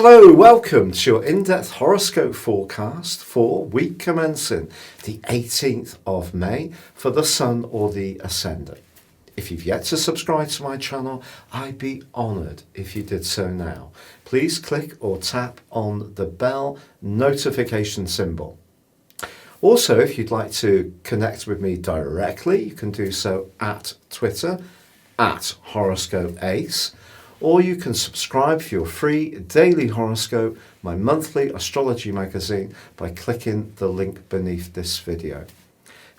Hello, welcome to your in-depth horoscope forecast for week commencing the 18th of May for the Sun or the Ascendant. If you've yet to subscribe to my channel, I'd be honoured if you did so now. Please click or tap on the bell notification symbol. Also, if you'd like to connect with me directly, you can do so at Twitter, at HoroscopeAce, or you can subscribe for your free daily horoscope, my monthly astrology magazine, by clicking the link beneath this video.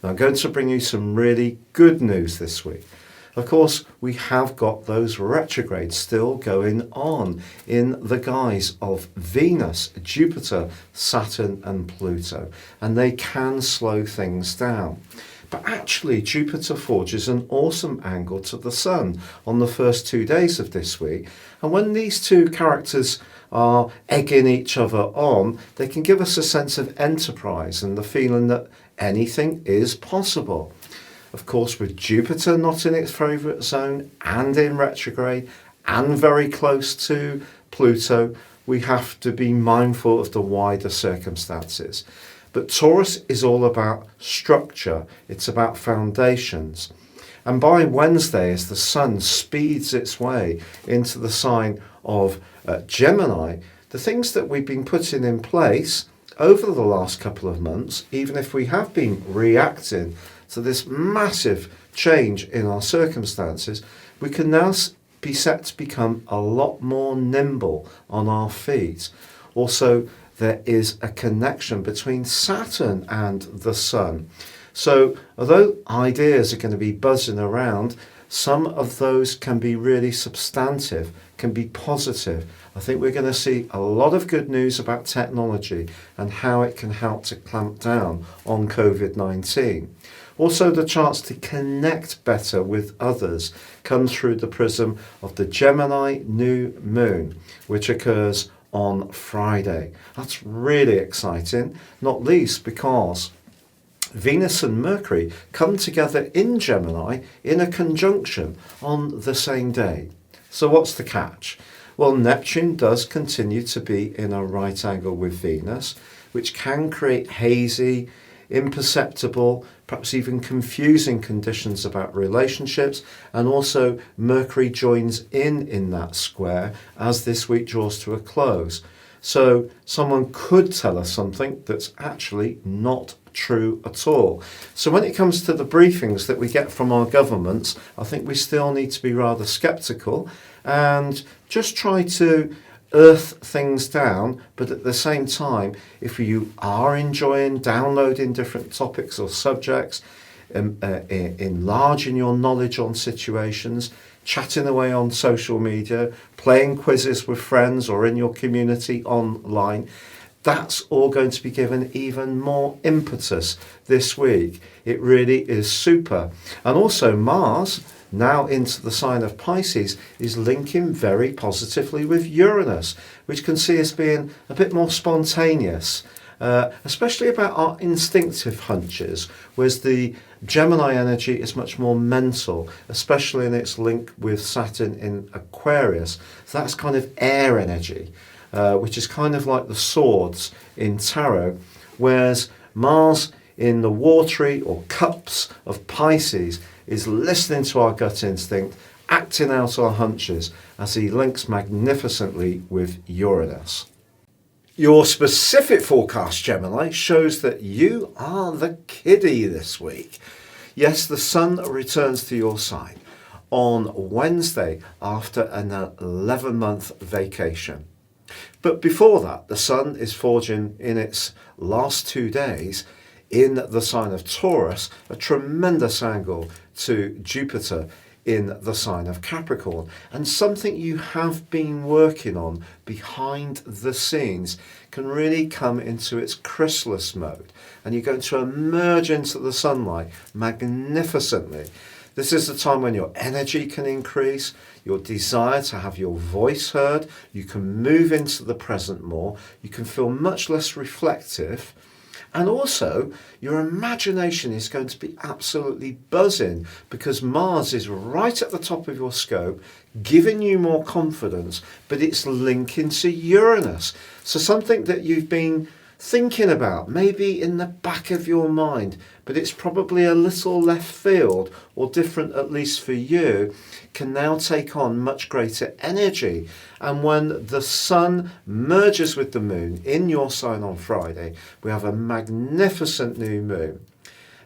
Now, I'm going to bring you some really good news this week. Of course, we have got those retrogrades still going on in the guise of Venus, Jupiter, Saturn and Pluto, and they can slow things down. But actually, Jupiter forges an awesome angle to the Sun on the first 2 days of this week. And when these two characters are egging each other on, they can give us a sense of enterprise and the feeling that anything is possible. Of course, with Jupiter not in its favourite zone and in retrograde and very close to Pluto, we have to be mindful of the wider circumstances. But Taurus is all about structure, it's about foundations. And by Wednesday, as the Sun speeds its way into the sign of Gemini, the things that we've been putting in place over the last couple of months, even if we have been reacting to this massive change in our circumstances, we can now be set to become a lot more nimble on our feet. Also, there is a connection between Saturn and the Sun. So although ideas are going to be buzzing around, some of those can be really substantive, can be positive. I think we're going to see a lot of good news about technology and how it can help to clamp down on COVID-19. Also, the chance to connect better with others comes through the prism of the Gemini new moon, which occurs on Friday. That's really exciting, not least because Venus and Mercury come together in Gemini in a conjunction on the same day. So what's the catch? Well, Neptune does continue to be in a right angle with Venus, which can create hazy, imperceptible, perhaps even confusing conditions about relationships, and also Mercury joins in that square as this week draws to a close. So someone could tell us something that's actually not true at all. So when it comes to the briefings that we get from our governments, I think we still need to be rather sceptical and just try to earth things down, but at the same time, if you are enjoying downloading different topics or subjects, enlarging your knowledge on situations, chatting away on social media, playing quizzes with friends or in your community online, that's all going to be given even more impetus this week. It really is super. And also Mars, now into the sign of Pisces, is linking very positively with Uranus, which can see as being a bit more spontaneous, especially about our instinctive hunches, whereas the Gemini energy is much more mental, especially in its link with Saturn in Aquarius. So that's kind of air energy, which is kind of like the swords in tarot, whereas Mars in the watery or cups of Pisces is listening to our gut instinct, acting out our hunches as he links magnificently with Uranus. Your specific forecast, Gemini, shows that you are the kiddie this week. Yes, the Sun returns to your sign on Wednesday after an 11-month vacation. But before that, the Sun is forging in its last 2 days in the sign of Taurus, a tremendous angle to Jupiter in the sign of Capricorn. And something you have been working on behind the scenes can really come into its chrysalis mode. And you're going to emerge into the sunlight magnificently. This is the time when your energy can increase, your desire to have your voice heard, you can move into the present more, you can feel much less reflective, And also, your imagination is going to be absolutely buzzing because Mars is right at the top of your scope, giving you more confidence, but it's linking to Uranus. So something that you've been thinking about, maybe in the back of your mind, but it's probably a little left field or different, at least for you, can now take on much greater energy. And when the sun merges with the moon in your sign on Friday, we have a magnificent new moon.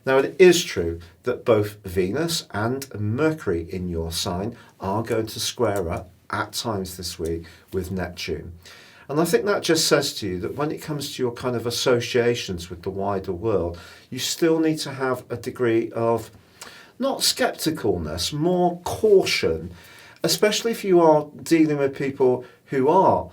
Now, it is true that both Venus and Mercury in your sign are going to square up at times this week with Neptune. And I think that just says to you that when it comes to your kind of associations with the wider world, you still need to have a degree of not skepticalness, more caution, especially if you are dealing with people who are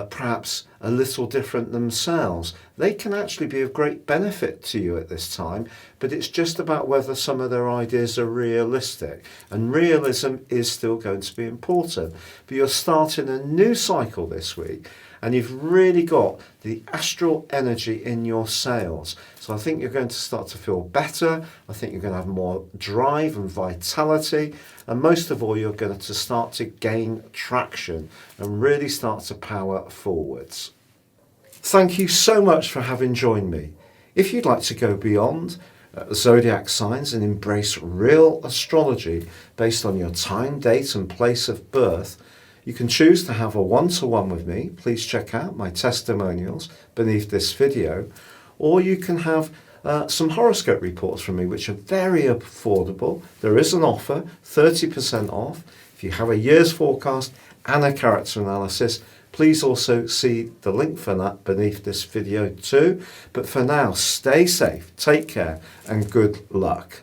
perhaps a little different themselves. They can actually be of great benefit to you at this time, but it's just about whether some of their ideas are realistic. And realism is still going to be important. But you're starting a new cycle this week, and you've really got the astral energy in your sails. So I think you're going to start to feel better. I think you're going to have more drive and vitality. And most of all, you're going to start to gain traction and really start to power forwards. Thank you so much for having joined me. If you'd like to go beyond zodiac signs and embrace real astrology based on your time, date and place of birth, you can choose to have a one-to-one with me. Please check out my testimonials beneath this video, or you can have some horoscope reports from me, which are very affordable. There is an offer, 30% off. If you have a year's forecast and a character analysis, please also see the link for that beneath this video too. But for now, stay safe, take care, and good luck.